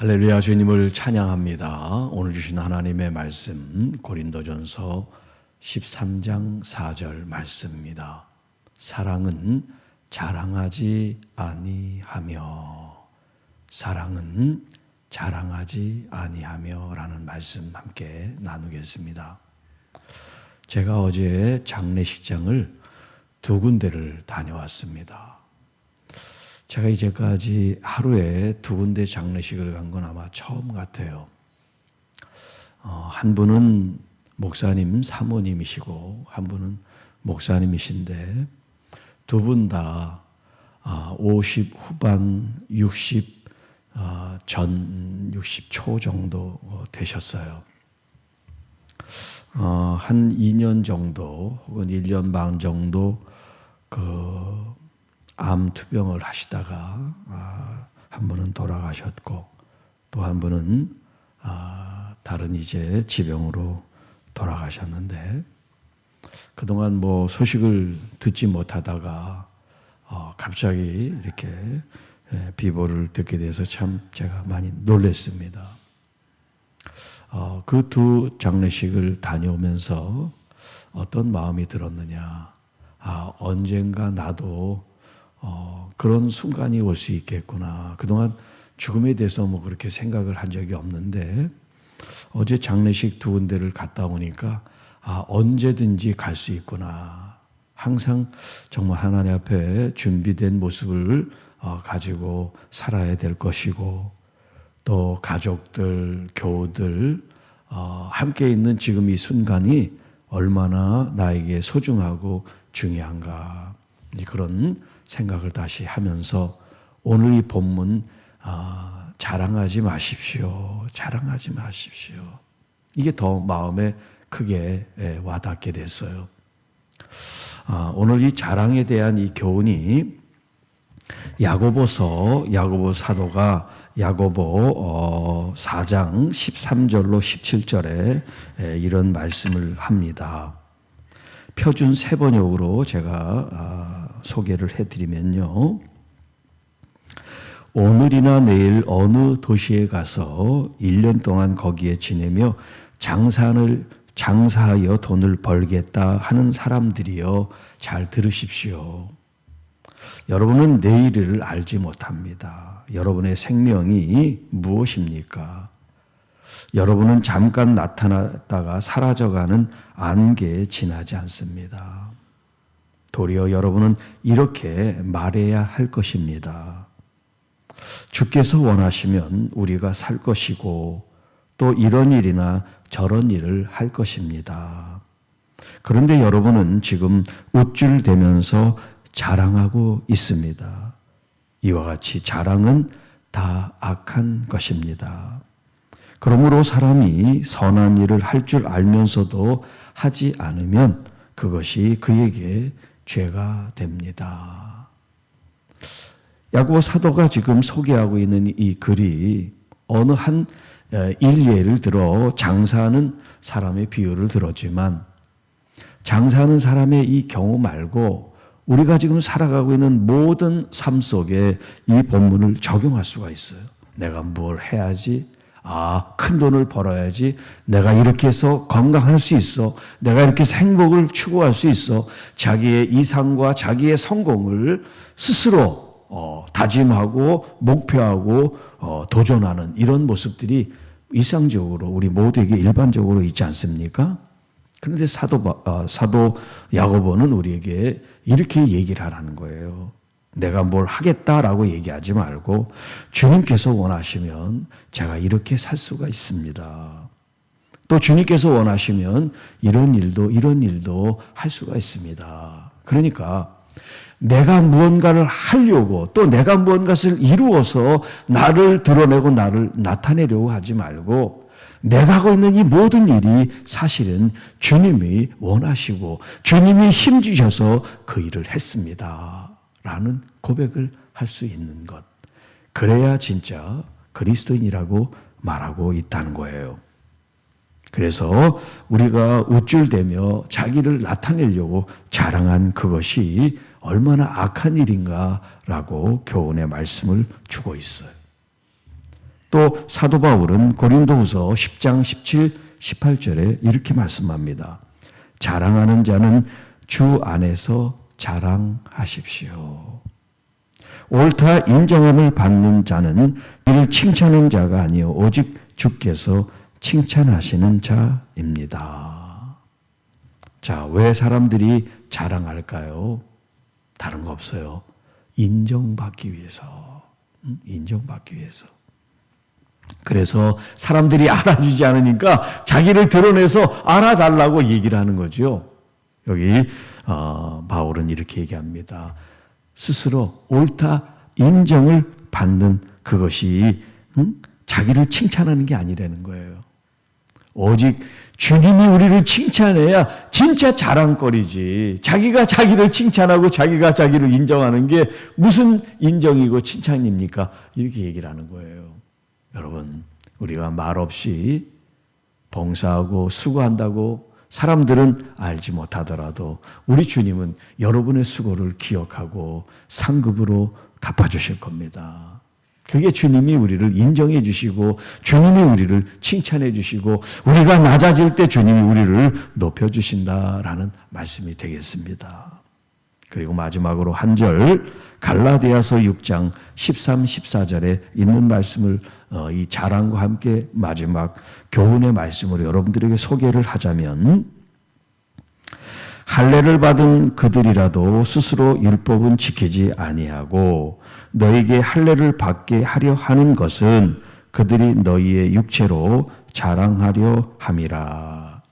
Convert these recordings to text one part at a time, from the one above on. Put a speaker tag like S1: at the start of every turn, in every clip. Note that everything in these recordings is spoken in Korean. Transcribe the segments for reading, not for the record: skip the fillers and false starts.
S1: 할렐루야, 주님을 찬양합니다. 오늘 주신 하나님의 말씀 고린도전서 13장 4절 말씀입니다. 사랑은 자랑하지 아니하며, 사랑은 자랑하지 아니하며 라는 말씀 함께 나누겠습니다. 제가 어제 장례식장을 두 군데를 다녀왔습니다. 제가 이제까지 하루에 두 군데 장례식을 간 건 아마 처음 같아요. 한 분은 목사님 사모님이시고 한 분은 목사님이신데 두 분 다 50 후반 60 전 60초 정도 되셨어요. 한 2년 정도 혹은 1년 반 정도 암 투병을 하시다가 한 분은 돌아가셨고 또 한 분은 다른 이제 지병으로 돌아가셨는데 그동안 뭐 소식을 듣지 못하다가 갑자기 이렇게 비보를 듣게 돼서 참 제가 많이 놀랐습니다. 그 두 장례식을 다녀오면서 어떤 마음이 들었느냐, 언젠가 나도 그런 순간이 올 수 있겠구나. 그동안 죽음에 대해서 뭐 그렇게 생각을 한 적이 없는데 어제 장례식 두 군데를 갔다 오니까 언제든지 갈 수 있구나. 항상 정말 하나님 앞에 준비된 모습을 가지고 살아야 될 것이고 또 가족들, 교우들 함께 있는 지금 이 순간이 얼마나 나에게 소중하고 중요한가. 그런 생각을 다시 하면서 오늘 이 본문 자랑하지 마십시오. 자랑하지 마십시오. 이게 더 마음에 크게 와닿게 됐어요. 오늘 이 자랑에 대한 이 교훈이 야고보 사도가 야고보 4장 13절로 17절에 이런 말씀을 합니다. 표준 세번역으로 제가 소개를 해드리면요. 오늘이나 내일 어느 도시에 가서 1년 동안 거기에 지내며 장사하여 돈을 벌겠다 하는 사람들이여 잘 들으십시오. 여러분은 내일을 알지 못합니다. 여러분의 생명이 무엇입니까? 여러분은 잠깐 나타났다가 사라져가는 안개에 지나지 않습니다. 도리어 여러분은 이렇게 말해야 할 것입니다. 주께서 원하시면 우리가 살 것이고 또 이런 일이나 저런 일을 할 것입니다. 그런데 여러분은 지금 우쭐대면서 자랑하고 있습니다. 이와 같이 자랑은 다 악한 것입니다. 그러므로 사람이 선한 일을 할 줄 알면서도 하지 않으면 그것이 그에게 죄가 됩니다. 야고보 사도가 지금 소개하고 있는 이 글이 어느 한 일례를 들어 장사하는 사람의 비유를 들었지만 장사하는 사람의 이 경우 말고 우리가 지금 살아가고 있는 모든 삶 속에 이 본문을 적용할 수가 있어요. 내가 뭘 해야지? 큰 돈을 벌어야지. 내가 이렇게 해서 건강할 수 있어. 내가 이렇게 행복을 추구할 수 있어. 자기의 이상과 자기의 성공을 스스로 다짐하고 목표하고 도전하는 이런 모습들이 일상적으로 우리 모두에게 일반적으로 있지 않습니까? 그런데 사도 야고보는 우리에게 이렇게 얘기를 하라는 거예요. 내가 뭘 하겠다라고 얘기하지 말고 주님께서 원하시면 제가 이렇게 살 수가 있습니다. 또 주님께서 원하시면 이런 일도 할 수가 있습니다. 그러니까 내가 무언가를 하려고 또 내가 무언가를 이루어서 나를 드러내고 나를 나타내려고 하지 말고 내가 하고 있는 이 모든 일이 사실은 주님이 원하시고 주님이 힘주셔서 그 일을 했습니다. 라는 고백을 할 수 있는 것. 그래야 진짜 그리스도인이라고 말하고 있다는 거예요. 그래서 우리가 우쭐대며 자기를 나타내려고 자랑한 그것이 얼마나 악한 일인가라고 교훈의 말씀을 주고 있어요. 또 사도 바울은 고린도후서 10장 17, 18절에 이렇게 말씀합니다. 자랑하는 자는 주 안에서 자랑하십시오. 옳다 인정함을 받는 자는 이를 칭찬하는 자가 아니요 오직 주께서 칭찬하시는 자입니다. 자, 왜 사람들이 자랑할까요? 다른 거 없어요. 인정받기 위해서. 인정받기 위해서. 그래서 사람들이 알아주지 않으니까 자기를 드러내서 알아달라고 얘기를 하는 거죠. 여기 바울은 이렇게 얘기합니다. 스스로 옳다 인정을 받는 그것이 자기를 칭찬하는 게 아니라는 거예요. 오직 주님이 우리를 칭찬해야 진짜 자랑거리지. 자기가 자기를 칭찬하고 자기가 자기를 인정하는 게 무슨 인정이고 칭찬입니까? 이렇게 얘기를 하는 거예요. 여러분, 우리가 말없이 봉사하고 수고한다고 사람들은 알지 못하더라도 우리 주님은 여러분의 수고를 기억하고 상급으로 갚아주실 겁니다. 그게 주님이 우리를 인정해 주시고 주님이 우리를 칭찬해 주시고 우리가 낮아질 때 주님이 우리를 높여주신다라는 말씀이 되겠습니다. 그리고 마지막으로 한 절 갈라디아서 6장 13, 14절에 있는 말씀을 이 자랑과 함께 마지막 교훈의 말씀으로 여러분들에게 소개를 하자면 할례를 받은 그들이라도 스스로 율법은 지키지 아니하고 너에게 할례를 받게 하려 하는 것은 그들이 너희의 육체로 자랑하려 함이라.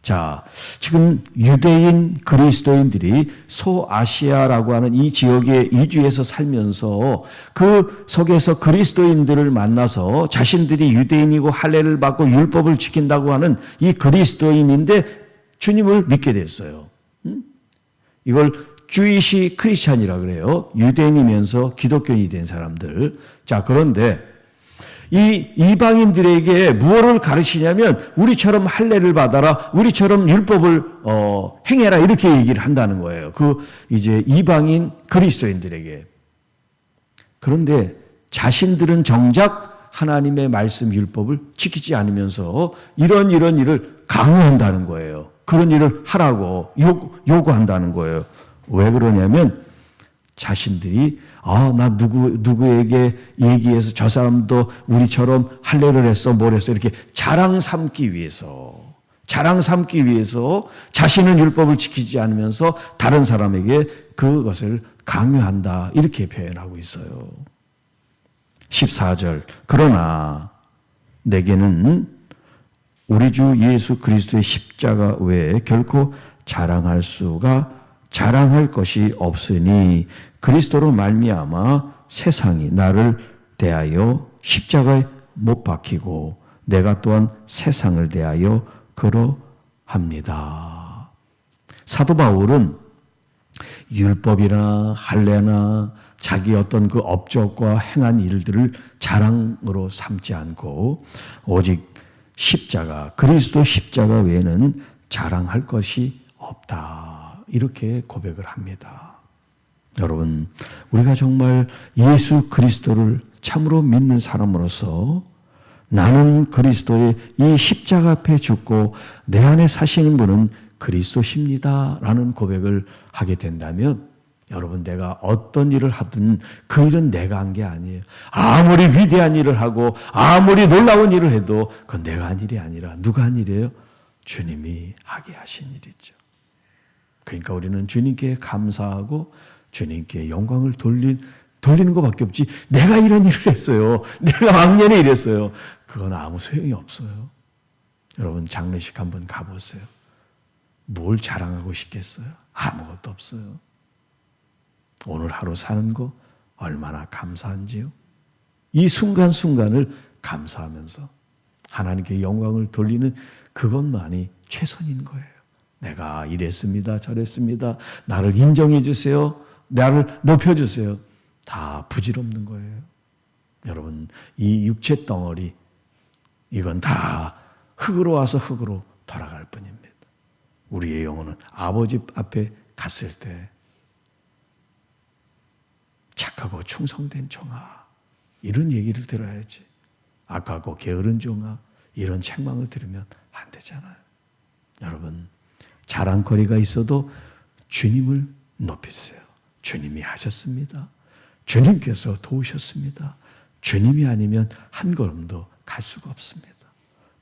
S1: 자, 지금 유대인 그리스도인들이 소아시아라고 하는 이 지역에 이주해서 살면서 그 속에서 그리스도인들을 만나서 자신들이 유대인이고 할례를 받고 율법을 지킨다고 하는 이 그리스도인인데 주님을 믿게 됐어요. 이걸 주이시 크리스찬이라 그래요. 유대인이면서 기독교인이 된 사람들. 자, 그런데 이 이방인들에게 무엇을 가르치냐면 우리처럼 할례를 받아라, 우리처럼 율법을 행해라 이렇게 얘기를 한다는 거예요. 그 이제 이방인 그리스도인들에게. 그런데 자신들은 정작 하나님의 말씀 율법을 지키지 않으면서 이런 일을 강요한다는 거예요. 그런 일을 하라고 요구한다는 거예요. 왜 그러냐면 자신들이 나 누구에게 얘기해서 저 사람도 우리처럼 할례를 했어 뭘 했어 이렇게 자랑 삼기 위해서 자신은 율법을 지키지 않으면서 다른 사람에게 그것을 강요한다 이렇게 표현하고 있어요. 14절 그러나 내게는 우리 주 예수 그리스도의 십자가 외에 결코 자랑할 것이 없으니 그리스도로 말미암아 세상이 나를 대하여 십자가에 못 박히고 내가 또한 세상을 대하여 그러합니다. 사도 바울은 율법이나 할례나 자기 어떤 그 업적과 행한 일들을 자랑으로 삼지 않고 오직 십자가, 그리스도 십자가 외에는 자랑할 것이 없다. 이렇게 고백을 합니다. 여러분, 우리가 정말 예수 그리스도를 참으로 믿는 사람으로서 나는 그리스도의 이 십자가 앞에 죽고 내 안에 사시는 분은 그리스도십니다. 라는 고백을 하게 된다면 여러분 내가 어떤 일을 하든 그 일은 내가 한 게 아니에요. 아무리 위대한 일을 하고 아무리 놀라운 일을 해도 그건 내가 한 일이 아니라 누가 한 일이에요? 주님이 하게 하신 일이죠. 그러니까 우리는 주님께 감사하고 주님께 영광을 돌리는 것밖에 없지 내가 이런 일을 했어요. 내가 왕년에 이랬어요. 그건 아무 소용이 없어요. 여러분 장례식 한번 가보세요. 뭘 자랑하고 싶겠어요? 아무것도 없어요. 오늘 하루 사는 거 얼마나 감사한지요? 이 순간순간을 감사하면서 하나님께 영광을 돌리는 그것만이 최선인 거예요. 내가 이랬습니다. 저랬습니다. 나를 인정해 주세요. 나를 높여주세요. 다 부질없는 거예요. 여러분 이 육체 덩어리 이건 다 흙으로 와서 흙으로 돌아갈 뿐입니다. 우리의 영혼은 아버지 앞에 갔을 때 착하고 충성된 종아 이런 얘기를 들어야지. 악하고 게으른 종아, 이런 책망을 들으면 안 되잖아요. 여러분, 자랑거리가 있어도 주님을 높이세요. 주님이 하셨습니다. 주님께서 도우셨습니다. 주님이 아니면 한 걸음도 갈 수가 없습니다.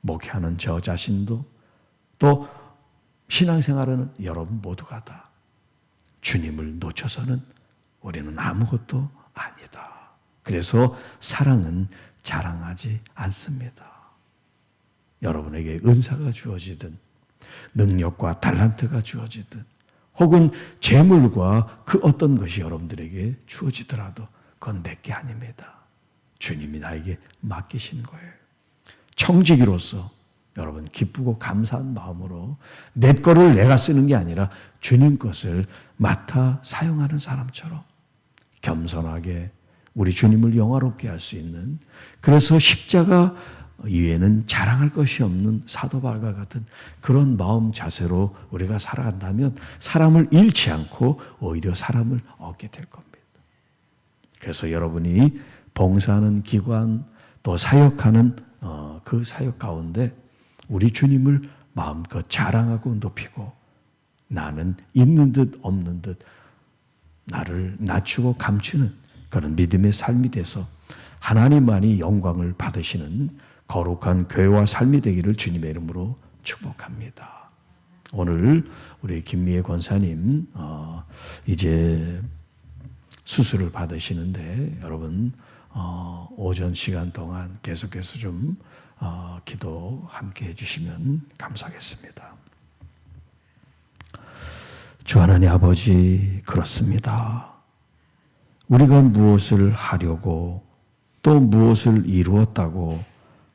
S1: 목회하는 저 자신도, 또 신앙생활하는 여러분 모두가 다 주님을 놓쳐서는 우리는 아무것도 아니다. 그래서 사랑은 자랑하지 않습니다. 여러분에게 은사가 주어지든 능력과 달란트가 주어지든 혹은 재물과 그 어떤 것이 여러분들에게 주어지더라도 그건 내게 아닙니다. 주님이 나에게 맡기신 거예요. 청지기로서 여러분 기쁘고 감사한 마음으로 내 거를 내가 쓰는 게 아니라 주님 것을 맡아 사용하는 사람처럼 겸손하게 우리 주님을 영화롭게 할 수 있는, 그래서 십자가 이외에는 자랑할 것이 없는 사도 바울과 같은 그런 마음 자세로 우리가 살아간다면 사람을 잃지 않고 오히려 사람을 얻게 될 겁니다. 그래서 여러분이 봉사하는 기관 또 사역하는 그 사역 가운데 우리 주님을 마음껏 자랑하고 높이고 나는 있는 듯 없는 듯 나를 낮추고 감추는 그런 믿음의 삶이 돼서 하나님만이 영광을 받으시는 거룩한 교회와 삶이 되기를 주님의 이름으로 축복합니다. 오늘 우리 김미애 권사님 이제 수술을 받으시는데 여러분 오전 시간 동안 계속해서 좀 기도 함께 해주시면 감사하겠습니다. 주 하나님 아버지, 그렇습니다. 우리가 무엇을 하려고 또 무엇을 이루었다고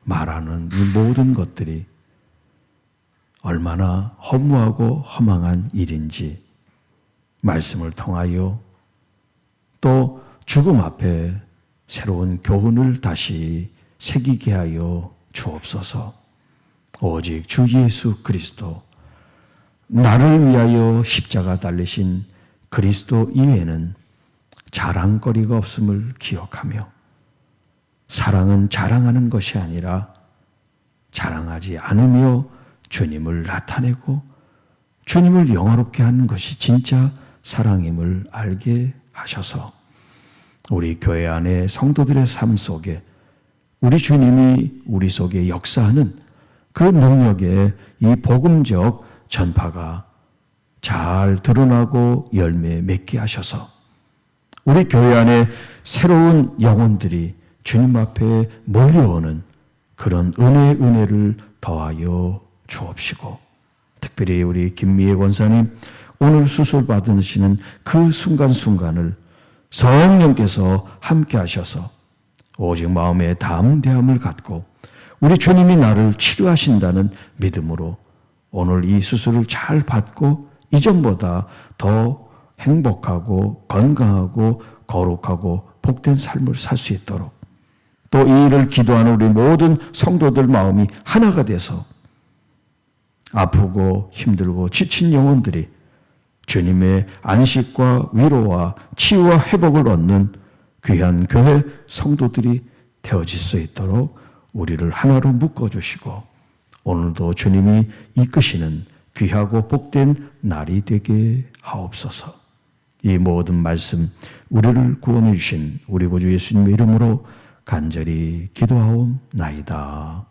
S1: 말하는 이 모든 것들이 얼마나 허무하고 허망한 일인지 말씀을 통하여 또 죽음 앞에 새로운 교훈을 다시 새기게 하여 주옵소서. 오직 주 예수 그리스도, 나를 위하여 십자가 달리신 그리스도 이외에는 자랑거리가 없음을 기억하며 사랑은 자랑하는 것이 아니라 자랑하지 않으며 주님을 나타내고 주님을 영화롭게 하는 것이 진짜 사랑임을 알게 하셔서 우리 교회 안에 성도들의 삶 속에 우리 주님이 우리 속에 역사하는 그 능력의 이 복음적 전파가 잘 드러나고 열매 맺게 하셔서 우리 교회 안에 새로운 영혼들이 주님 앞에 몰려오는 그런 은혜를 더하여 주옵시고, 특별히 우리 김미애 권사님 오늘 수술 받으시는 그 순간순간을 성령께서 함께 하셔서 오직 마음의 담대함을 갖고 우리 주님이 나를 치료하신다는 믿음으로 오늘 이 수술을 잘 받고 이전보다 더 행복하고 건강하고 거룩하고 복된 삶을 살 수 있도록, 또 이 일을 기도하는 우리 모든 성도들 마음이 하나가 돼서 아프고 힘들고 지친 영혼들이 주님의 안식과 위로와 치유와 회복을 얻는 귀한 교회 성도들이 되어질 수 있도록 우리를 하나로 묶어주시고 오늘도 주님이 이끄시는 귀하고 복된 날이 되게 하옵소서. 이 모든 말씀 우리를 구원해 주신 우리 구주 예수님의 이름으로 간절히 기도하옵나이다.